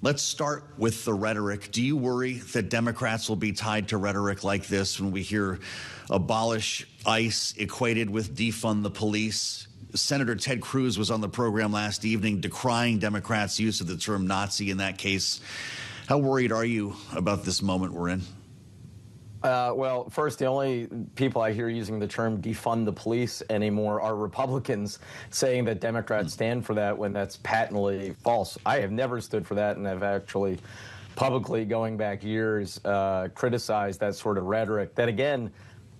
Let's start with the rhetoric. Do you worry that Democrats will be tied to rhetoric like this when we hear abolish ICE equated with defund the police? Senator Ted Cruz was on the program last evening decrying Democrats' use of the term Nazi in that case. How worried are you about this moment we're in? Well, first, the only people I hear using the term defund the police anymore are Republicans saying that Democrats stand for that when that's patently false. I have never stood for that, and I've actually publicly, going back years, criticized that sort of rhetoric. That, again,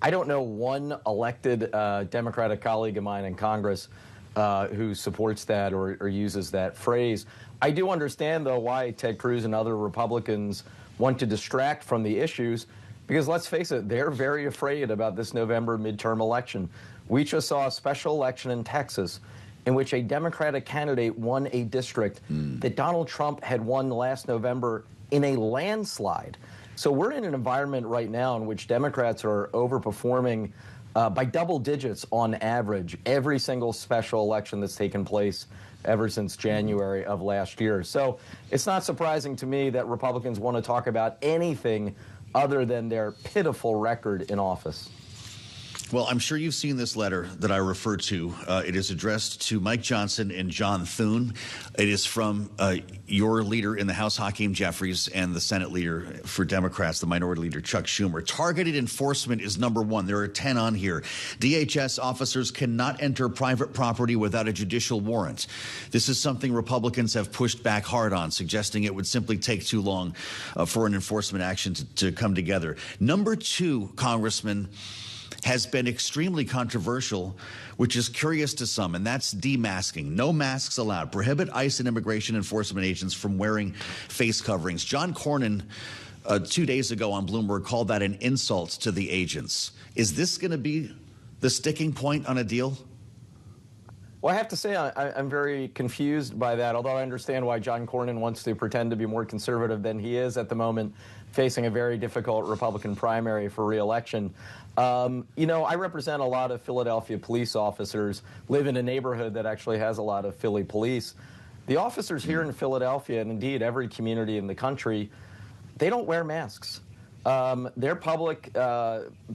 I don't know one elected Democratic colleague of mine in Congress who supports that or uses that phrase. I do understand, though, why Ted Cruz and other Republicans want to distract from the issues. Because let's face it, they're very afraid about this November midterm election. We just saw a special election in Texas in which a Democratic candidate won a district that Donald Trump had won last November in a landslide. So we're in an environment right now in which Democrats are overperforming by double digits on average every single special election that's taken place ever since January of last year. So it's not surprising to me that Republicans want to talk about anything other than their pitiful record in office. Well, I'm sure you've seen this letter that I refer to. It is addressed to Mike Johnson and John Thune. It is from your leader in the House, Hakeem Jeffries, and the Senate leader for Democrats, the Minority Leader, Chuck Schumer. Targeted enforcement is number one. There are 10 on here. DHS officers cannot enter private property without a judicial warrant. This is something Republicans have pushed back hard on, suggesting it would simply take too long for an enforcement action to come together. Number two, Congressman, has been extremely controversial, which is curious to some, and that's demasking. No masks allowed. Prohibit ICE and immigration enforcement agents from wearing face coverings. John Cornyn, 2 days ago on Bloomberg, called that an insult to the agents. Is this going to be the sticking point on a deal? Well, I have to say I'm very confused by that, although I understand why John Cornyn wants to pretend to be more conservative than he is at the moment, facing a very difficult Republican primary for re-election. You know, I represent a lot of Philadelphia police officers, live in a neighborhood that actually has a lot of Philly police. The officers here in Philadelphia, and indeed every community in the country, they don't wear masks. They're public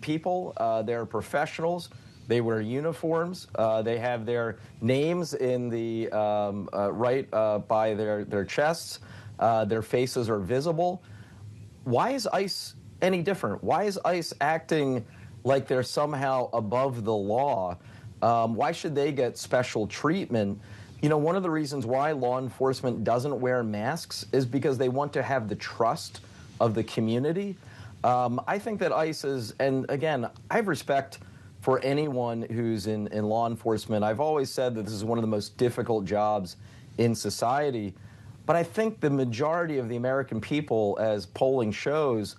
people. They're professionals. They wear uniforms. They have their names in the right by their chests. Their faces are visible. Why is ICE any different? Why is ICE acting like they're somehow above the law? Why should they get special treatment? You know, one of the reasons why law enforcement doesn't wear masks is because they want to have the trust of the community. I think that ICE is, and again, I have respect for anyone who's in law enforcement. I've always said that this is one of the most difficult jobs in society. But I think the majority of the American people, as polling shows,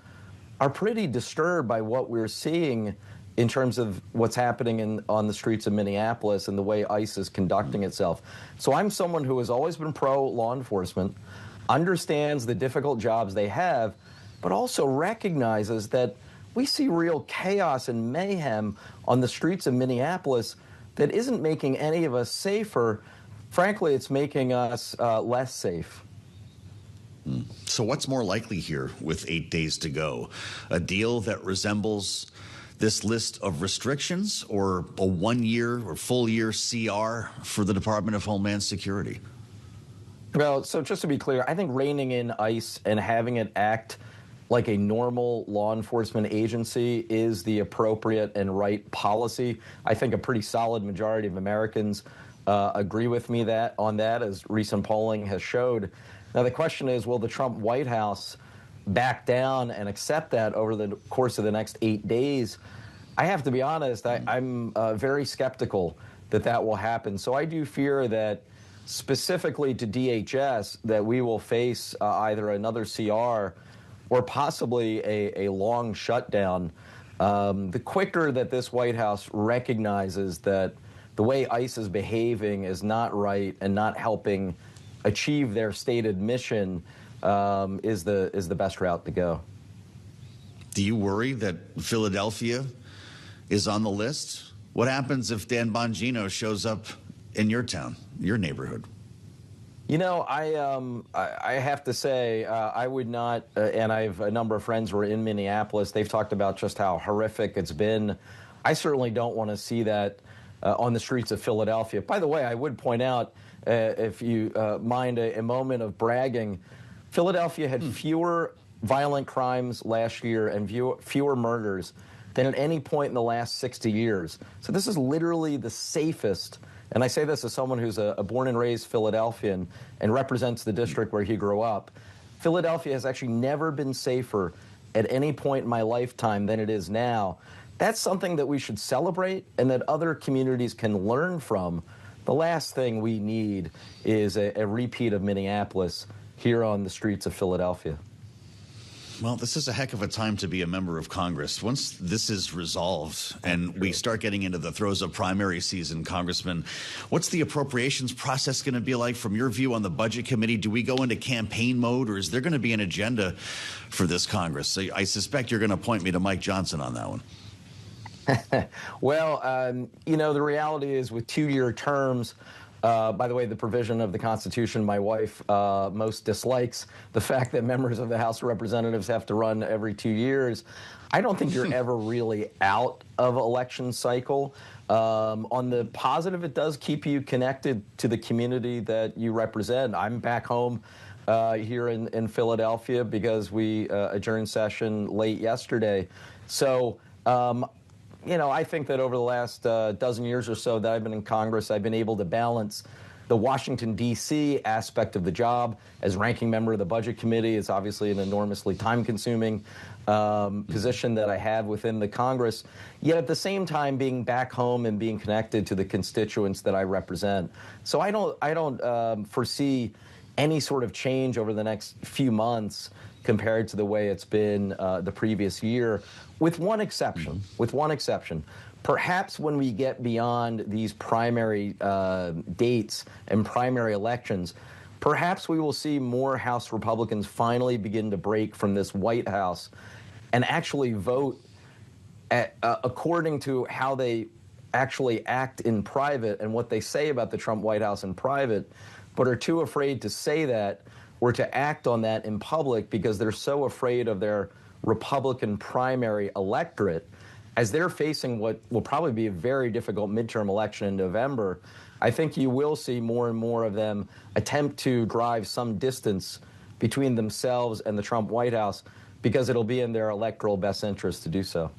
are pretty disturbed by what we're seeing in terms of what's happening on the streets of Minneapolis and the way ICE is conducting itself. So I'm someone who has always been pro-law enforcement, understands the difficult jobs they have, but also recognizes that we see real chaos and mayhem on the streets of Minneapolis that isn't making any of us safer. Frankly, it's making us less safe. So what's more likely here with 8 days to go? A deal that resembles this list of restrictions, or a 1 year or full year CR for the Department of Homeland Security? Well, so just to be clear, I think reining in ICE and having it act like a normal law enforcement agency is the appropriate and right policy. I think a pretty solid majority of Americans agree with me on that, as recent polling has showed. Now, the question is, will the Trump White House back down and accept that over the course of the next 8 days? I have to be honest, I'm very skeptical that that will happen. So I do fear that specifically to DHS, that we will face either another CR or possibly a long shutdown. The quicker that this White House recognizes that the way ICE is behaving is not right and not helping achieve their stated mission is the best route to go. Do you worry that Philadelphia is on the list? What happens if Dan Bongino shows up in your town, your neighborhood? I have to say, I would not, and I have a number of friends who are in Minneapolis. They've talked about just how horrific it's been. I certainly don't want to see that on the streets of Philadelphia. By the way, I would point out, if you mind a moment of bragging, Philadelphia had fewer violent crimes last year and fewer murders than at any point in the last 60 years. So this is literally the safest, and I say this as someone who's a born and raised Philadelphian and represents the district where he grew up. Philadelphia has actually never been safer at any point in my lifetime than it is now. That's something that we should celebrate and that other communities can learn from. The last thing we need is a repeat of Minneapolis here on the streets of Philadelphia. Well, this is a heck of a time to be a member of Congress. Once this is resolved and we start getting into the throes of primary season, Congressman, what's the appropriations process going to be like from your view on the Budget Committee? Do we go into campaign mode, or is there going to be an agenda for this Congress? So I suspect you're going to point me to Mike Johnson on that one. Well, the reality is with 2-year terms, by the way, the provision of the Constitution my wife most dislikes, the fact that members of the House of Representatives have to run every 2 years. I don't think you're ever really out of election cycle. On the positive, it does keep you connected to the community that you represent. I'm back home here in Philadelphia because we adjourned session late yesterday. So, I think that over the last dozen years or so that I've been in Congress, I've been able to balance the Washington, D.C. aspect of the job. As ranking member of the Budget Committee, it's obviously an enormously time-consuming position that I have within the Congress, yet at the same time being back home and being connected to the constituents that I represent. So I don't foresee any sort of change over the next few months compared to the way it's been the previous year, with one exception. Perhaps when we get beyond these primary dates and primary elections, perhaps we will see more House Republicans finally begin to break from this White House and actually vote according to how they actually act in private and what they say about the Trump White House in private, but are too afraid to say that or to act on that in public because they're so afraid of their Republican primary electorate. As they're facing what will probably be a very difficult midterm election in November, I think you will see more and more of them attempt to drive some distance between themselves and the Trump White House because it'll be in their electoral best interest to do so.